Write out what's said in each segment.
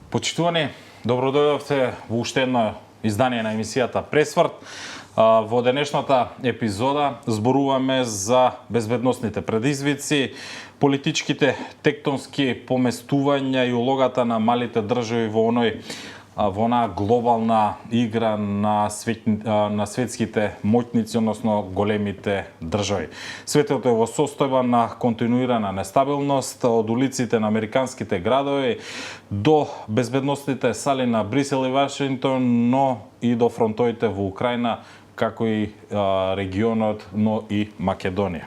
Почитувани, добро дојдовте во уште едно издание на емисијата Пресврт. Во денешната епизода зборуваме за безбедносните предизвици, политичките тектонски поместувања и улогата на малите држави во онаа глобална игра на светските моќници, односно големите држави. Светот е во состојба на континуирана нестабилност, од улиците на американските градови до безбедносните сали на Брисел и Вашингтон, но и до фронтовите во Украина, како и регионот, но и Македонија.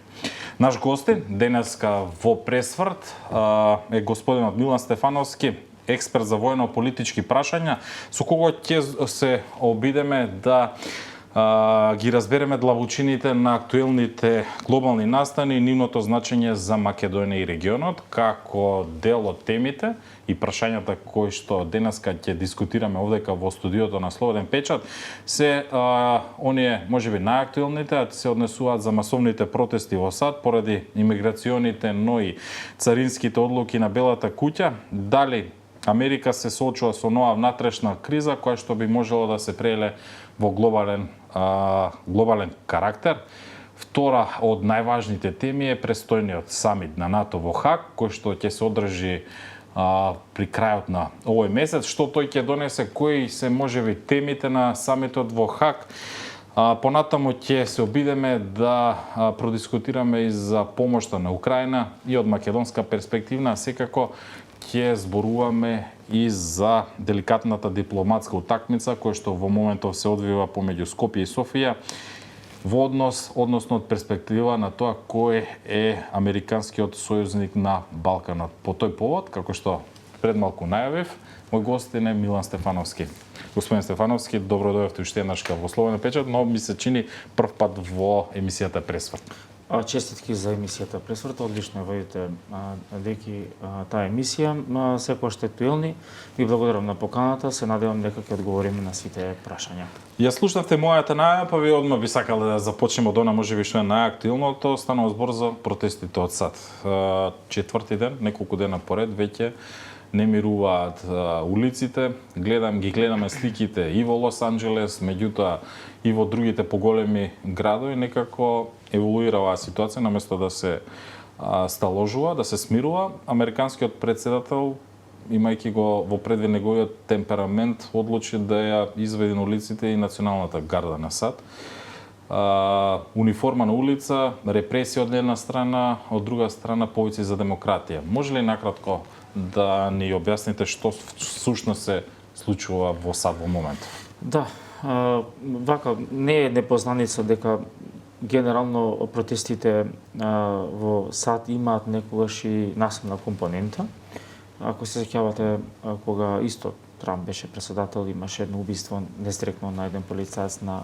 Наш гостин денеска во Пресврт е господинот Милан Стефановски, експерт за воено-политички прашања, со кого ќе се обидеме да ги разбереме длабочините на актуелните глобални настани и нивното значење за Македонија и регионот, како дел од темите и прашањата кои што денеска ќе дискутираме овдека во студиото на Слободен печат, се оние можеби најактуелните, се однесуваат за масовните протести во САД поради имиграционите, но и царинските одлуки на Белата куќа. Дали Америка се соочува со нова внатрешна криза која што би можело да се преле во глобален карактер. Втора од најважните теми е престојниот самит на НАТО во Хаг, кој што ќе се одржи при крајот на овој месец. Што тој ќе донесе, кои се можеби темите на самитот во Хаг. Понатаму ќе се обидеме да продискутираме и за помошта на Украина и од македонска перспективна, секако ќе зборуваме и за деликатната дипломатска утакмица која што во моментов се одвива помеѓу Скопје и Софија во односно од перспектива на тоа кој е американскиот сојузник на Балканот. По тој повод, како што пред малку најавив, мој гостин е Милан Стефановски. Господин Стефановски, добро дојдовте уште еднашка во Слободен печат, но ми се чини прв пат во емисијата Пресврт. Честитки за емисијата Пресврт, одлично водите деки таа емисија, секогаш актуелни. Ви благодарам на поканата, се надевам дека ќе одговориме на сите прашања. Ја слушнавте мојата најава, па ви одма би сакале да започнеме од она можеби што е најактуелното, станува збор за протестите од САД. Четврти ден, неколку дена поред, веќе не мируваат улиците. Гледаме сликите и во Лос Анџелес, меѓутоа и во другите поголеми градови, некако еволуира оваа ситуација, наместо да се сталожува, да се смирува. Американскиот председател, имајќи го во предвид неговиот темперамент, одлучи да ја изведе на улиците и националната гарда на САД. Униформа на улица, репресија од една страна, од друга страна повици за демократија. Може ли накратко да ни објасните што всушност се случува во САД во моментот? Да, вака не е непознаница дека генерално протестите во САД имаат некогаш и насилна компонента. Ако се сеќавате, кога исто Трамп беше председател, имаше едно убиство нездрекно на еден полицаец на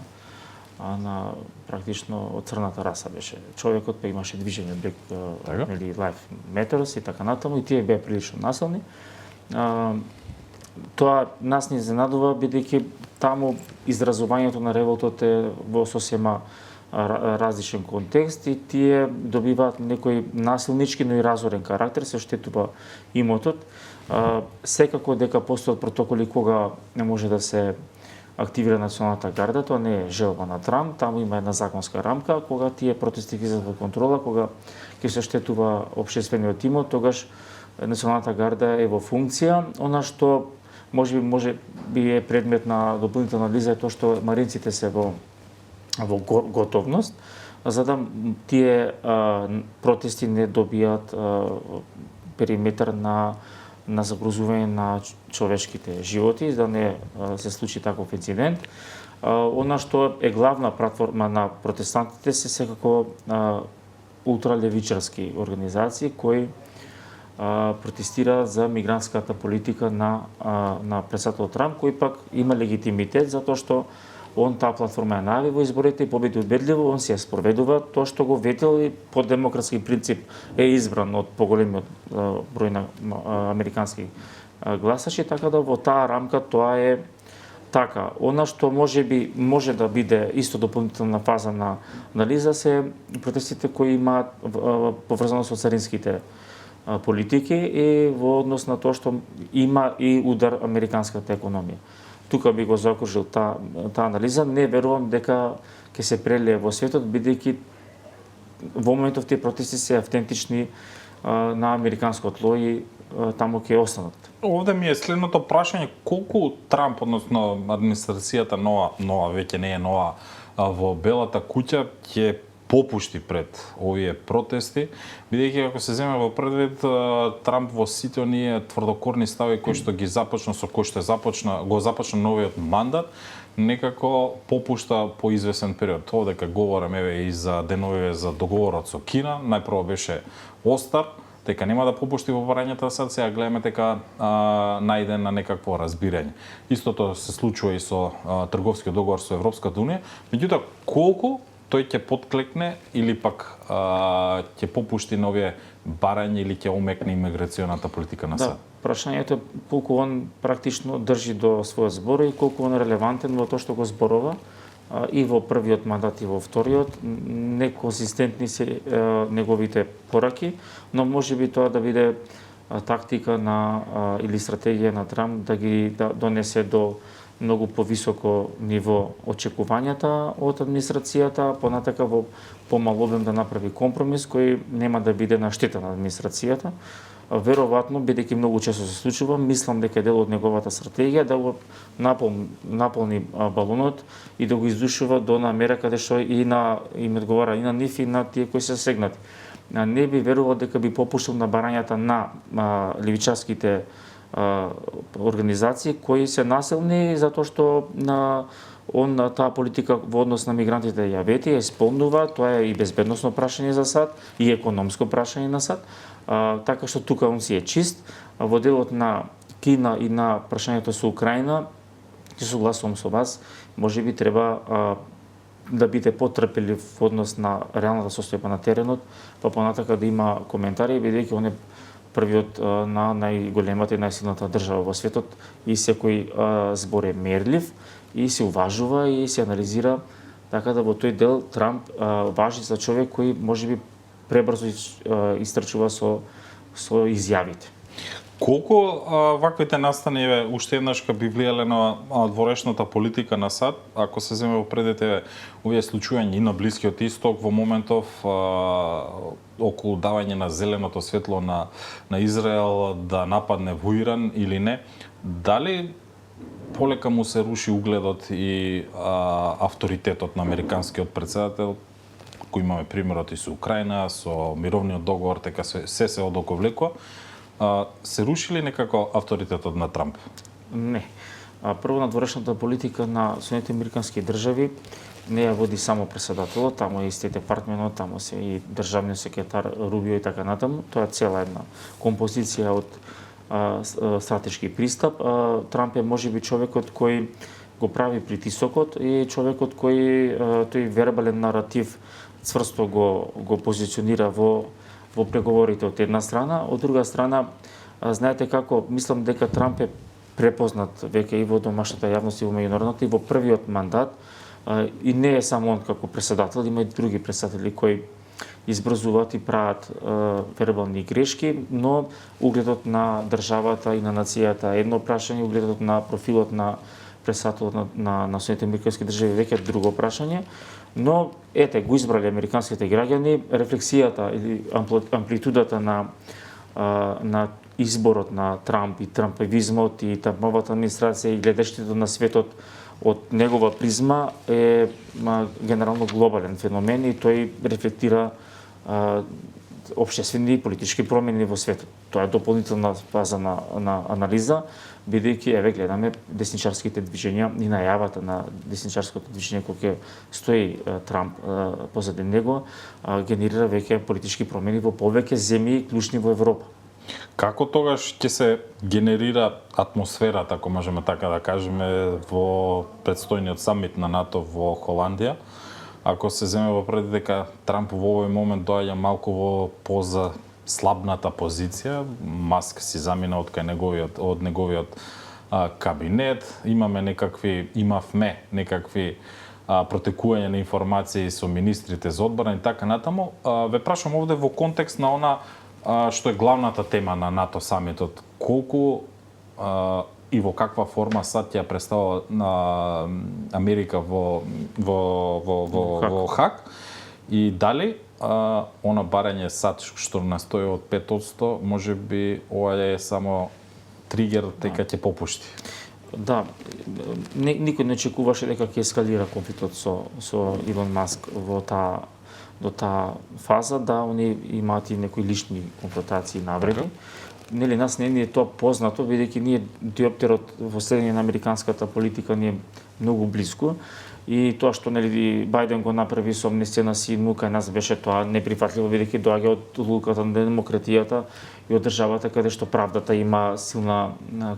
практично од црната раса беше човекот, па имаше движење Black Lives Matters и така натаму, и тие беа прилично насилни. Тоа нас не изненадува, бидејќи таму изразувањето на револтот е во сосема различен контекст и тие добиваат некој насилнички, но и разорен карактер, се штетува имотот. Секако дека постојат протоколи кога не може да се активира националната гарда, тоа не е желба на Трамп, таму има една законска рамка, кога тие протести влизат во контрола, кога ќе се штетува општествениот имот, тогаш националната гарда е во функција. Она што може би е предмет на дополнителна анализа е тоа што маринците се во готовност, за да тие протести не добијат периметар на загрозување на човечките животи, да не се случи таков инцидент. Она што е главна платформа на протестантите се секако ултралевичарски организации кои протестира за мигрантската политика на председател Трамп, кој пак има легитимитет затоа што он таа платформа ја најави во изборите и победи убедливо, он се ја спроведува тоа што го ветил и по демократски принцип е избран од поголемиот број на американски гласачи, така да во таа рамка тоа е така. Она што може да биде исто дополнителна фаза на анализа се протестите кои имаат поврзано со царинските политики и во однос на тоа што има и удар американската економија. Тука би го закружил таа анализа. Не верувам дека ќе се прелие во светот, бидејќи во моментов тие протести се автентични на американско тло и таму ќе останат. Овде ми е следното прашање: колку Трамп, односно администрацијата нова веќе не е нова во Белата куќа, ќе попушти пред овие протести, бидејќи ако се земе во предвид, Трамп во сите оние тврдокорни стави кои што ги започна, со кои што го започна новиот мандат, некако попушта по извесен период. Овде кога говорам и за деновиве за договорот со Кина, најпрво беше остар, дека нема да попушти во барањата, сад сега гледаме дека најде на некакво разбирање. Истото се случува и со трговскиот договор со Европската унија, меѓутоа колку тој ќе подклекне или пак ќе попушти на овие барања или ќе омекне имиграционата политика на САД? Да, прашањето е колку он практично држи до својот збор и колку он е релевантен во тоа што го зборува и во првиот мандат и во вториот. Неконсистентни се неговите пораки, но можеби тоа да биде тактика или стратегија на Трамп да ги донесе до многу повисоко ниво очекувањата од администрацијата, понатака во помал обем да направи компромис кој нема да биде на штета на администрацијата. Веројатно, бидејќи многу често се случува, мислам дека дел од неговата стратегија да го наполни балонот и да го издушува до намера каде што им одговара и на нив и на тие кои се сегнати. Не би верувал дека би попуштил на барањата на левичарските организации кои се насилни затоа што таа политика во однос на мигрантите ја вети, ја исполнува, тоа е и безбедносно прашање за САД и економско прашање на САД, така што тука он си е чист. Во делот на Кина и на прашањето со Украина, ќе согласувам со вас, можеби треба да биде потрпелив во однос на реалната состојба на теренот, па понатака да има коментари, бидејќи он е првиот на најголемата и најсилната држава во светот и секој збор е мерлив и се уважува и се анализира, така да во тој дел Трамп важи за човек кој можеби пребрзо истрчува со изјавите. Колку ваквите настани уште еднаш би влијале на дворешната политика на САД, ако се земе во предвид овие случувања и на Блискиот Исток во моментов околу давање на зеленото светло на Израел да нападне во Иран или не, дали полека му се руши угледот и авторитетот на американскиот претседател, кој имаме примерот и со Украина, со мировниот договор, така се одоковлекува, се руши ли некако авторитетот на Трамп? Не. Прво, надворешната политика на Соединетите американски држави не ја води само претседателот, таму е и Стейт Департментот, таму се и државниот секретар Рубио и така натаму. Тоа е цела една композиција од стратешки пристап. Трамп е можеби човекот кој го прави притисокот и човекот кој тој вербален наратив цврсто го позиционира во преговорите од една страна, од друга страна знаете како, мислам дека Трамп е препознат веќе и во домашната јавност и во меѓународната и во првиот мандат и не е само он како претседател, има и други претседатели кои избрзуваат и прават вербални грешки, но угледот на државата и на нацијата е едно прашање, угледот на профилот на претседателот на Соединетите американски држави веќе друго прашање. Но ете, го избрали американските граѓани, рефлексијата или амплитудата на изборот на Трамп и трампевизмот и Трамповата администрација и гледачите на светот од негова призма е генерално глобален феномен и тој рефлектира општествени и политички промени во светот. Тоа е дополнителна фаза на анализа, бидејќи еве гледаме десничарските движења и најавата на десничарското движење кога стои Трамп позади него, генерира веќе политички промени во повеќе земји клучни во Европа. Како тогаш ќе се генерира атмосферата, ако можеме така да кажеме, во предстојниот самит на НАТО во Холандија? Ако се земе во предвид дека Трамп во овој момент доаѓа малку во слабната позиција, Маск си замина од неговиот кабинет, имавме некакви протекување на информации со министрите за одбрана и така натаму. Ве прашам овде во контекст на она што е главната тема на НАТО самитот. Колку и во каква форма САД ја представува на Америка во ХАГ и дали она барање САД што настои од 5%, може би ова е само тригер дека ќе попушти. Да, никој не очекуваше дека ќе ескалира конфликтот со Илон Маск до таа фаза, да они имаат и некои лични конфронтации навреди. Нели нас не е тоа познато, бидејќи ние диоптерот во следење на американската политика ни е многу близко и тоа што нели Бајден го направи со амнестија на син му, кај нас беше тоа неприфатливо, бидејќи доаѓа од луката на демократијата и од државата каде што правдата има силна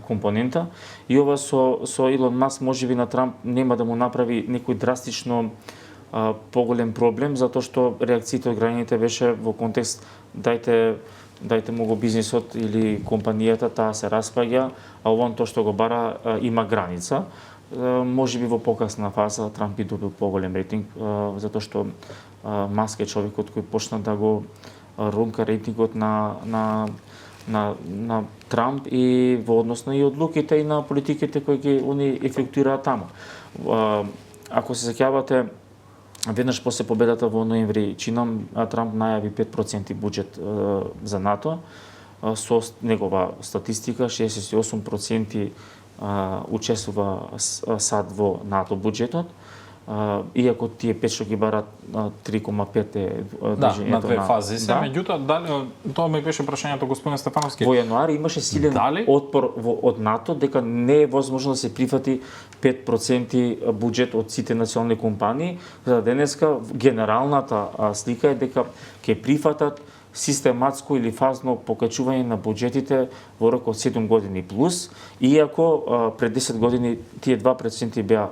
компонента. И ова со Илон Маск можеби на Трамп нема да му направи некој драстично поголем проблем, затоа што реакциите од граѓаните беше во контекст дайте му го бизнисот или компанијата, таа се распаѓа, а овој тоа што го бара има граница. Може би во покасна фаза Трамп би добил поголем рейтинг, затоа што Маск е човекот кој почна да го рунка рейтингот на Трамп и во односно и одлуките и на политиките кои ги они ефектуираат таму. Ако се сеќавате, веднаш после победата во ноември, чинам, Трамп најави 5% буџет за НАТО. Со негова статистика, 68% учествува САД во НАТО буџетот. Иако тие 5 што ги барат 3,5 е движењето на две фази. Се, меѓутоа, дали тоа ми беше прашањето господин Стефановски. Во јануари имаше силен отпор од НАТО дека не е возможно да се прифати 5% буџет од сите национални компании. За денеска генералната слика е дека ќе прифатат систематско или фазно покачување на буџетите во рок од 7 години плюс, иако пред 10 години тие 2% беа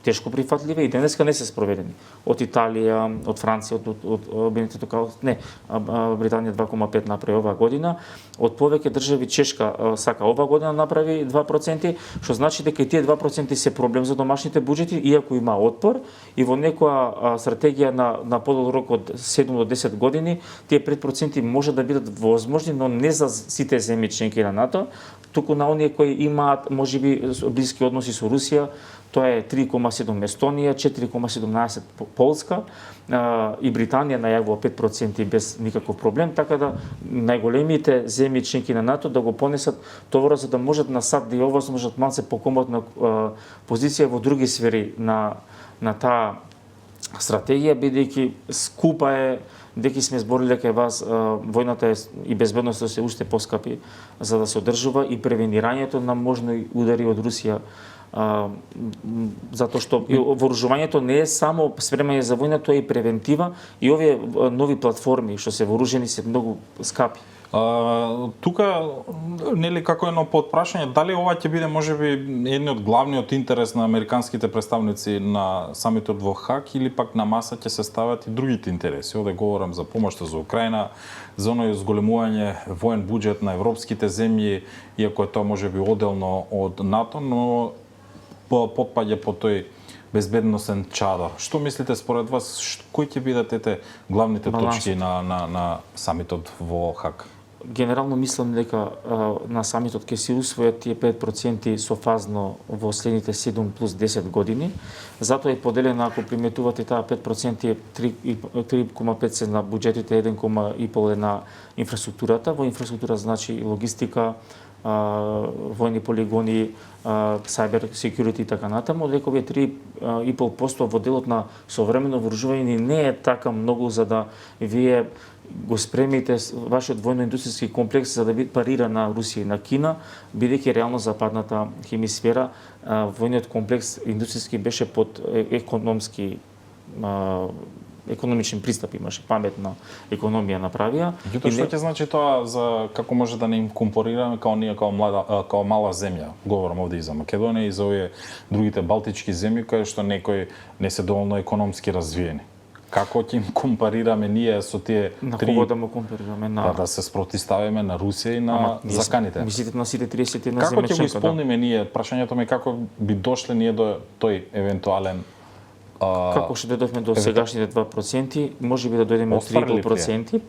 тешко прифатливи и денеска не се спроведени. Од Италија, од Франција, од Обединетото кралство, не, Британија 2,5 направи оваа година, од повеќе држави Чешка сака оваа година направи 2%, што значи дека и тие 2% се проблем за домашните буџети, иако има отпор и во некоја стратегија на подолг рок од 7 до 10 години, тие 5% може да бидат возможни, но не за сите земји членки на НАТО, туку на оние кои имаат можеби блиски односи со Русија. Тоа е 3,7 Естонија, 4,17 Полска и Британија најавува 5% без никаков проблем, така да најголемите земји членки на НАТО да го понесат товарот за да можат на САД да ја овозможат малце покомодна позиција во други сфери на таа стратегија, бидејќи скупа е, деки сме збориле кај вас, војната и безбедноста се уште поскапи за да се одржува и превенирањето на можни удари од Русија, затоа што вооружувањето не е само спремање за војна, тоа е и превентива и овие нови платформи што се вооружени се многу скапи. Тука, нели како едно подпрашање, дали ова ќе биде можеби еден од главниот интерес на американските представници на самитот во ХАГ или пак на маса ќе се стават и другите интереси? Овде говорам за помошта за Украина, за оној зголемување воен буџет на европските земји, иако е тоа можеби одделно од НАТО, но потпаѓа по тој безбедносен чадар. Што мислите според вас, кои ќе бидат главните точки на самитот во ХАГ? Генерално мислам дека на самитот ќе се усвојат тие 5% софазно во следните 7 плюс 10 години. Затоа е поделена, ако приметувате, таа 5% е 3,5 на буџетите, 1,5 на инфраструктурата. Во инфраструктура значи логистика, војни полигони, cyber security и така натаму, дека овие 3,5% во делот на современо вооружување не е така многу за да вие го спремите вашиот војно-индустријски комплекс за да би парира на Русија и на Кина, бидејќи реално западната хемисфера војниот комплекс индустријски беше под економичен пристап, имаше паметна економија направија. Меѓутоа, што ќе значи тоа за како може да не им компорираме као ние као мала земја? Говорам овде и за Македонија и за овие другите балтички земји кои што некои не се доволно економски развиени. Како ќе им компарираме ние со тие на кого да му компарираме да се спротиставиме на Русија и на заканите? Мислите на сите 31 земји? Како ќе го исполниме ние? Прашањето ми е како би дошле ние до тој евентуален како што дојдовме до сегашните 2%, можеби да дојдеме до 3,5%,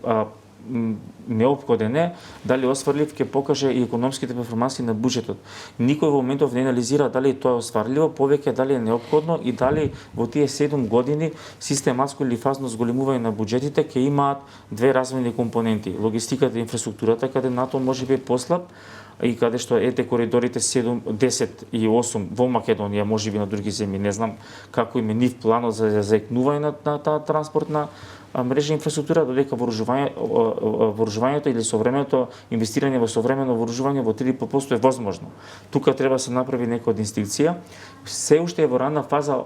неопходен е, дали осварлив ќе покаже и економските перформанси на буџетот. Никој во моментов не анализира дали тоа е осварливо, повеќе дали е неопходно и дали во тие 7 години систематско или фазно зголемување на буџетите ќе имаат две развојни компоненти: логистиката и инфраструктурата, каде НАТО можеби е послаб, и каде што ете коридорите 7, 10 и 8 во Македонија, можеби на други земји, не знам како им е нив планот за заекнување на таа транспортна мрежа и инфраструктура, додека вооружувањето или современото инвестирање во современо вооружување во 3,5% е возможно. Тука треба да се направи некоја дистинкција. Се уште е во рана фаза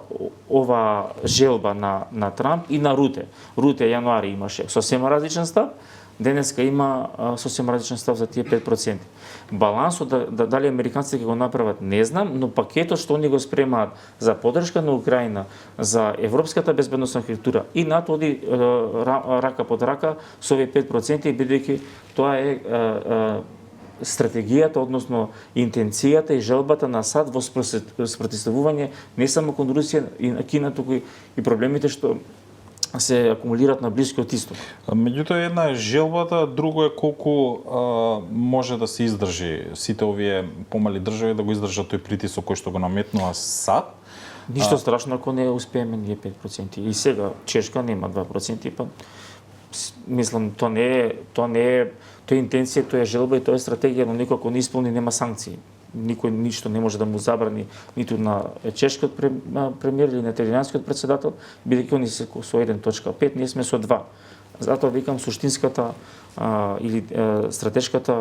ова желба на Трамп и на Руте. Руте јануари имаше сосема различен став, денеска има сосем различен став за тие 5%. Балансот дали американците ќе го направат, не знам, но пакетот што они го спремаат за поддршка на Украина, за европската безбедносна архитектура и НАТО оди рака под рака со овие 5%, бидејќи тоа е стратегијата, односно интенцијата и желбата на САД во спротивставување не само кон Русија и на Кина, туку и проблемите што се акумулираат на Блискиот исток. Меѓутоа, една е желбата, друго е колку може да се издржи сите овие помали држави да го издржат тој притисок кој што го наметнува САД. Ништо страшно ако не успееме ние 5%. И сега Чешка нема 2%, па мислам тоа е интенција, тоа е желба и тоа е стратегија, но никако не исполни, нема санкции. Никој ништо не може да му забрани ниту на чешкиот премиер или на италијанскиот председател, бидејќи они се со 1.5, ние сме со 2. Затоа викам суштинската или стратешката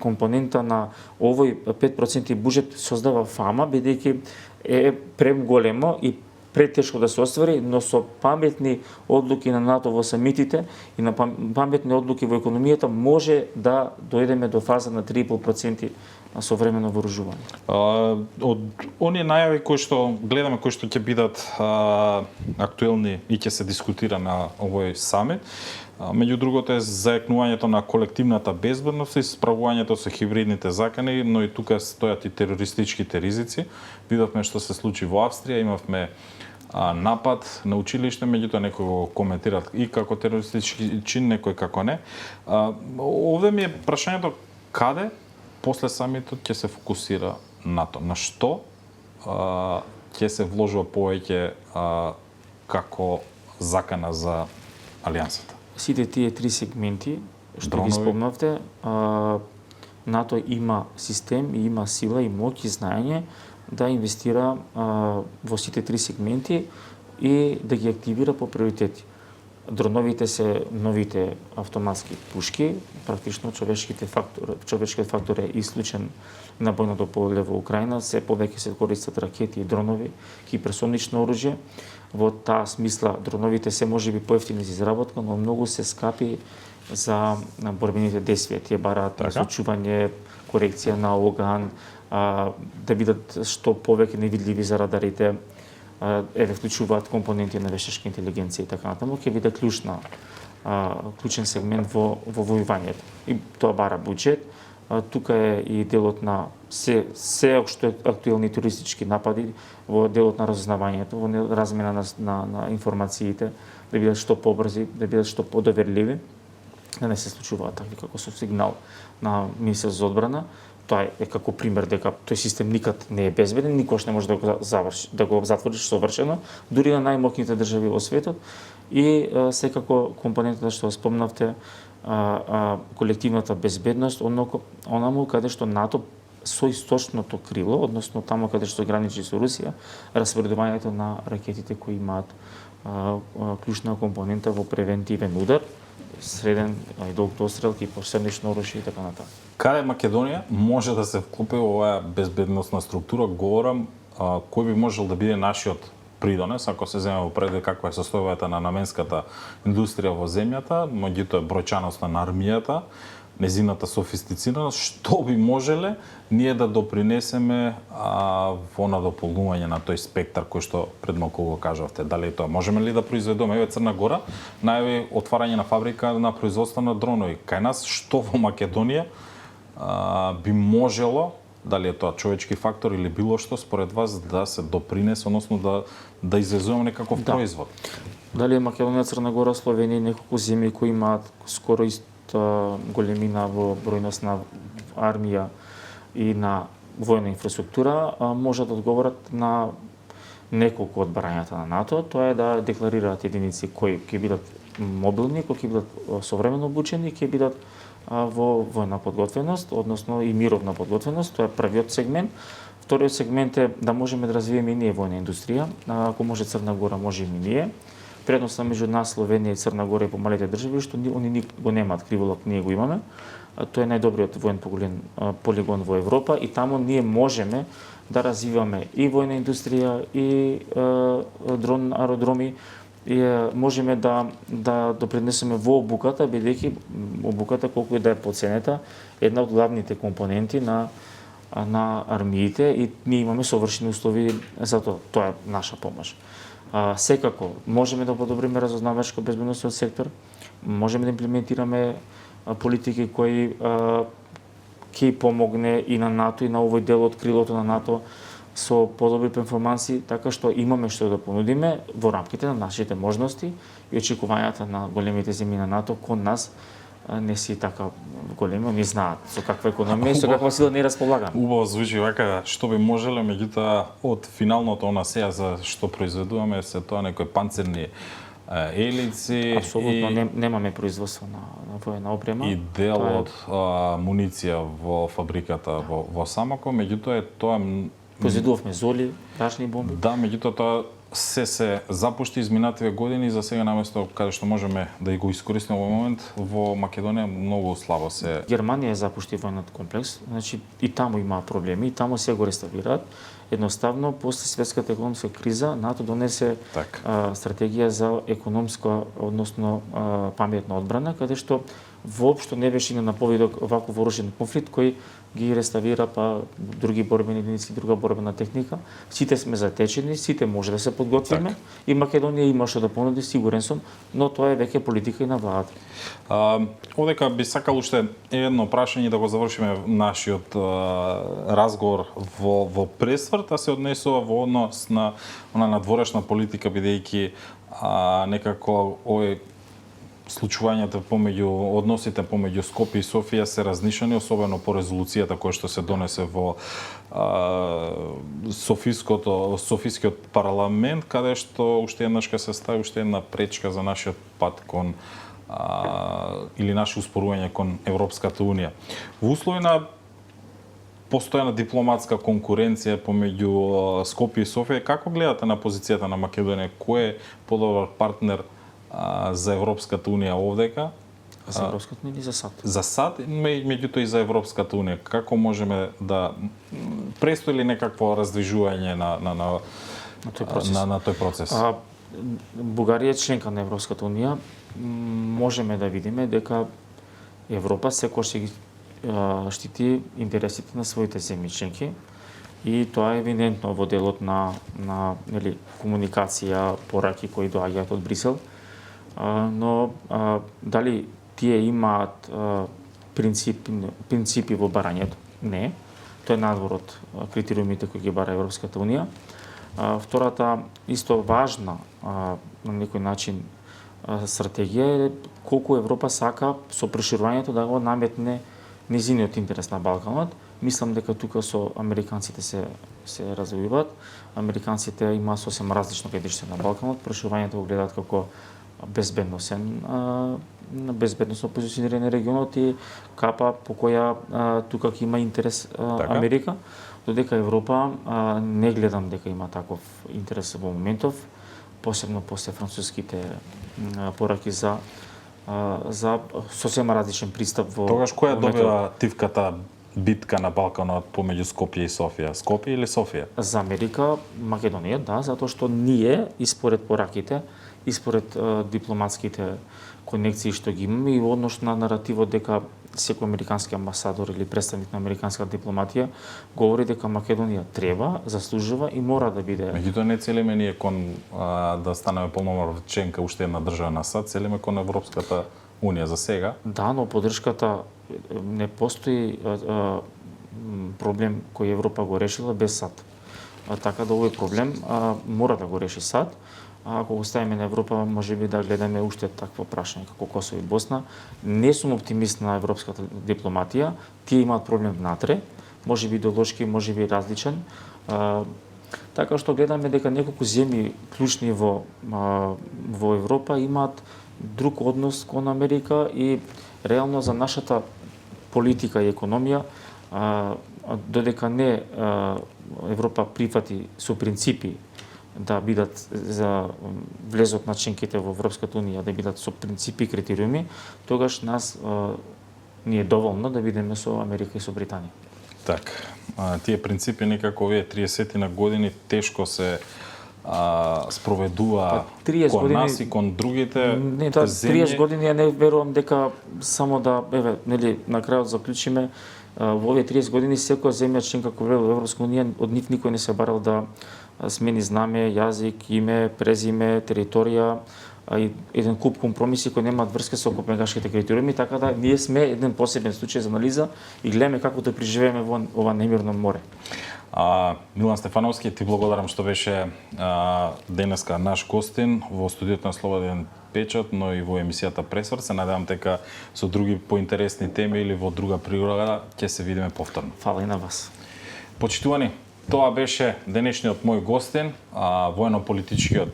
компонента на овој 5% буџет создава фама, бидејќи е преголемо и претешко да се оствари, но со паметни одлуки на НАТО во самитите и на паметни одлуки во економијата може да дојдеме до фаза на 3,5% современо вооружување. Од оние најави кои што гледаме, кои што ќе бидат актуелни и ќе се дискутира на овој самит, меѓу другото е заекнувањето на колективната безбедност и справувањето со хибридните закани, но и тука стојат и терористичките ризици. Видовме што се случи во Австрија, имавме напад на училиште, меѓутоа некои го коментираат и како терористички чин, некои како не. Овде ми е прашањето каде после самитот ќе се фокусира НАТО, на што ќе се вложува повеќе како закана за алијансата. Сите тие три сегменти што ги спомнавте, НАТО има систем, и има сила и моќ и знаење да инвестира во сите три сегменти и да ги активира по приоритети. Дроновите се новите автоматски пушки, практично човечкиот фактор е исклучен на бојното поле во Украина, се повеќе се користат ракети и дронови, хиперсонично оружје. Во таа смисла дроновите се можеби поевтини за изработка, но многу се скапи за борбените действија. Тие бараат насочување, корекција на оган, да бидат што повеќе невидливи за радарите, вклучуваат компоненти на вештачка интелигенција и така натаму, ќе биде клучен сегмент во војувањето. И тоа бара буџет. Тука е и делот на се што е актуелни терористички напади, во делот на разузнавањето, во размена на информациите, да бидат што побрзи, да бидат што подоверливи, да не се случуваат такви како со сигнал на Министерството за одбрана. Тоа е како пример дека тој систем никад не е безбеден, никош не може да го заврши, да го затвориш совршено, дури на најмоќните држави во светот. И секако компонентата што спомнавте, колективната безбедност, онаму каде што НАТО со источното крило, односно таму каде што граничи со Русија, распоредувањето на ракетите кои имаат клучна компонента во превентивен удар, среден и долг дострелки, посебнично оружје и така натаму. Каде Македонија може да се вклопи во оваа безбедносна структура? Говорам, кој би можел да биде нашиот придонес, ако се земе во предвид каква е состојбата на наменската индустрија во земјата, меѓутоа бројчаноста на армијата, незината софистицираност, што би можеле ние да допринесеме во надополнување на тој спектар кој што пред малку го кажавте. Дали тоа можеме ли да произведеме? Еве Црна Гора најави отварање на фабрика на производство на дронови. Кај нас што во Македонија би можело, дали е тоа човечки фактор или било што според вас, да се допринесе, односно да извезуваме некаков производ? Дали е Македонија, Црна Гора, Словенија, неколку земји кои имаат скоро иста големина во бројност на армија и на војна инфраструктура, може да одговорат на неколку од барањата на НАТО. Тоа е да декларираат единици кои ќе бидат мобилни, кои ќе бидат современо обучени и ќе бидат во војна подготвеност, односно и мировна подготвеност. Тоа е првиот сегмент. Вториот сегмент е да можеме да развиеме и ние војна индустрија. Ако може Црна Гора, може и ние. Предноста меѓу нас, Словенија и Црна Гора и помалите држави, што они го немаат криволак, ние го имаме. Тоа е најдобриот воен полигон во Европа и таму ние можеме да развиваме и војна индустрија и дрон аеродроми и можеме да допринесеме во обуката, бидејќи обуката, колку и да е поценета, една од главните компоненти на армиите и ние имаме совршени услови за тоа. Тоа е наша помош. Секако можеме да подобриме разузнавачко безбедносниот сектор, можеме да имплементираме политики кои ќе помогне и на НАТО и на овој дел од крилото на НАТО со подобри перформанси, така што имаме што да понудиме во рамките на нашите можности и очекувањата на големите земји на НАТО кон нас не си така големи, они знаат со каква економија и со каква сила не располагаме. Убаво звучи вака што би можеле, меѓутоа од финалното она сега за што произведуваме се тоа некои панцирни елици. Апсолутно немаме производство на воена опрема. И дел од муниција во фабриката во Самоко, меѓутоа тоа произведувавме золи, рачни бомби. Да, меѓутоа тоа се запушти изминативе години и за сега наместо каде што можеме да го искористиме во момент во Македонија многу слабо се. Германија запушти военот комплекс, значи и таму има проблеми, и таму се го реставрираат. Едноставно после светската економска криза НАТО донесе стратегија за економска, односно паметна одбрана, каде што воопшто не беше на повидок ваков вооружен конфликт кој ги реставрира други борбени единици, друга борбена техника. Сите сме затечени, сите може да се подготвиме и Македонија има што да понуди, сигурен сум, но тоа е веќе политика и на владата. Одека би сакал уште едно прашање да го завршиме нашиот разговор во пресврт, а се однесува во однос на надворешна политика, бидејќи некако овој случувањата помеѓу односите помеѓу Скопје и Софија се разнишени, особено по резолуцијата која што се донесе во Софискиот парламент, каде што уште еднаш се стави уште една пречка за нашиот пат кон или наше успорување кон Европската унија. Во услови на постојана дипломатска конкуренција помеѓу Скопје и Софија, како гледате на позицијата на Македонија? Кој е подобар партнер за Европската унија овдека? За Европската унија или за САД? За САД, меѓутоа и за Европската унија. Како можеме да престои ли некакво раздвижување на тој процес? Бугарија е членка на Европската унија. Можеме да видиме дека Европа секогаш ќе ги штити интересите на своите земји членки и тоа е евидентно во делот на комуникација, пораки кои доаѓаат од Брисел. Но дали тие имаат принципи во барањето? Не. Тоа е надвор од критериумите кои ги бара Европската унија. Втората исто важна на некој начин стратегија е колку Европа сака со проширувањето да го наметне низиниот интерес на Балканот. Мислам дека тука со американците се развиваат. Американците имаат сосем различно гледиште на Балканот. Проширувањето го гледаат како безбедносно позиционирање на регионот и капа по која тука ќе има интерес Америка, додека Европа не гледам дека има таков интерес во моментов, посебно после француските пораки за сосема различен пристап во. Тогаш која добива тивката битка на Балканот помеѓу Скопје и Софија? Скопје или Софија? За Америка, Македонија, да, затоа што ние, и според пораките, и според дипломатските конекции што ги имаме и во однос на наративот дека секој американски амбасадор или представник на американска дипломатија говори дека Македонија треба, заслужува и мора да биде. Меѓутоа не целиме ние кон да станеме полноправна членка уште една држава на САД, целиме кон Европската унија за сега. Да, но поддршката не постои проблем кој Европа го решила без САД. Така да овој проблем мора да го реши САД. а ако го ставиме на Европа, можеби да гледаме уште такво прашање како Косово и Босна. Не сум оптимист на европската дипломатија, тие имаат проблем внатре, можеби идеолошки, можеби различен. Така што гледаме дека неколку земји клучни во Европа имаат друг однос кон Америка и реално за нашата политика и економија, додека не Европа прифати со принципи да бидат за влезот на членките во Европската унија, да бидат со принципи и критериуми, тогаш нас ни е доволно да бидеме со Америка и со Британија. Така, тие принципи некако овие 30 на години тешко се спроведува кон нас и кон другите не, да, 30 години ја не верувам дека само да, нели, на крајот заклучиме, во овие 30 години секоја земја членка која влезе во Европска унија, од нив никој не се барал да смени знаме, јазик, име, презиме, територија, и еден куп компромиси кои немаат врска со копенгашките критериуми, така да ние сме еден посебен случај за анализа и гледаме како да преживееме во ова немирно море. Милан Стефановски, ти благодарам што беше денеска наш гостин во студиото на Слободен печат, но и во емисијата Пресврт. Се надевам дека со други поинтересни теми или во друга природа ќе се видиме повторно. Фала и на вас. Почитувани, тоа беше денешниот мој гостин, воено-политичкиот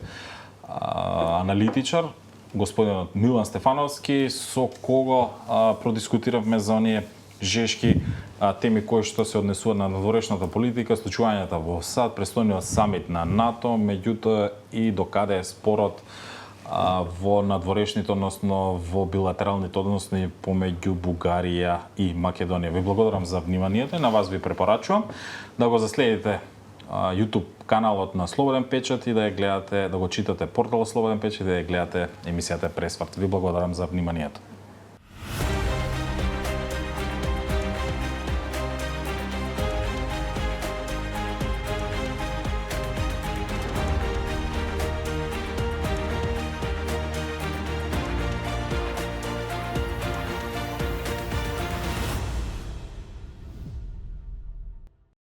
аналитичар, господинот Милан Стефановски, со кого продискутиравме за оние жешки теми кои што се однесуваат на надворешната политика, случувањата во САД, престојниот самит на НАТО, меѓутоа и докаде е спорот во надворешните, односно во билатералните односи помеѓу Бугарија и Македонија. Ви благодарам за вниманието и на вас ви препорачувам да го заследите YouTube каналот на Слободен печат и да ја гледате, да го читате порталот Слободен печат и да ја гледате емисијата Пресврт. Ви благодарам за вниманието.